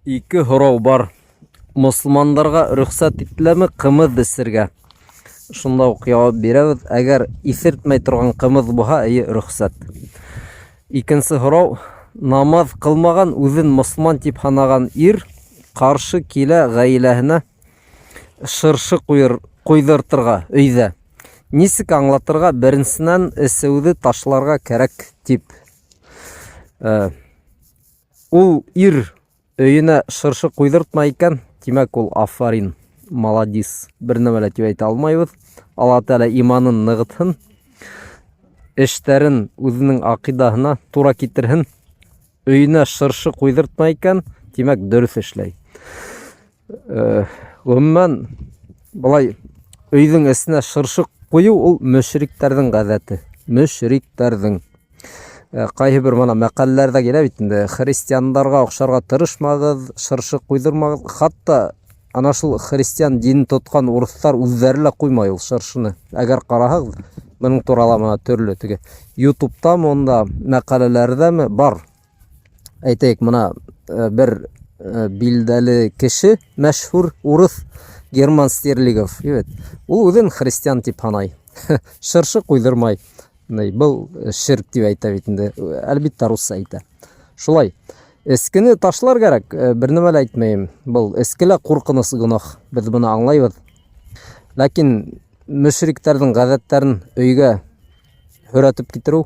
Ике һорау бар. Мөселмандарга рөхсәт ителәме кымыз эсергә? Шунда ук җавап бирәбез. Әгәр исертмәй торган кымыз булса, рөхсәт. Икенче һорау: намаз кылмаган, үзен мөселман дип санаган ир каршы килә гаиләһенә шыршы куйдыртырга өйдә. Нисек аңлатырга? Беренчедән эсеүне ташларга кирәк дип. Ул ир өенә шыршы куйдыртмай икән, димәк ул афарин, маладис. Бер нәмә дип әйтә алмайбыз. Алла Тәала иманын ныгытсын, эшләрен үзенең акыйдаһына туры китерһен. Өенә шыршы куйдыртмай икән, димәк дөрес эшләй. Гомумән, булай өйнең эсенә шыршы кую ул мөшрикләрнең гадәте. Мөшрикләрнең. Кайһы бер мана мәкалләрдә килә бит инде, христианнарга охшарга тырышмагыз, шыршы куйдырмагыз. Хатта ана шул христиан динен тоткан урыслар үзләре лә куймай ул шыршыны. Әгәр караһагыз, моның турында мына төрле теге YouTube'та монда мәкаләләрдәме бар. Әйтәйек, мына бер билдәле кеше, мәшһүр урыс Герман Стерлигов, ул үзен христиан дип санай. Шыршы куйдырмай. Был ширк дип әйтә бит инде. Әлбиттә русча әйтә. Шулай. Эскене ташлар кирәк. Бер нәмә лә әйтмәйм. Был эскелә куркыныс гынах. Без буны аңлайбыз. Ләкин мөшрикләрнең гадәтләрен өйгә хөратып китерү,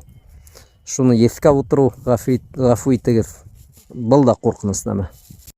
шуны ескә утыру, гафу итегез. Был да куркыныс нәмә.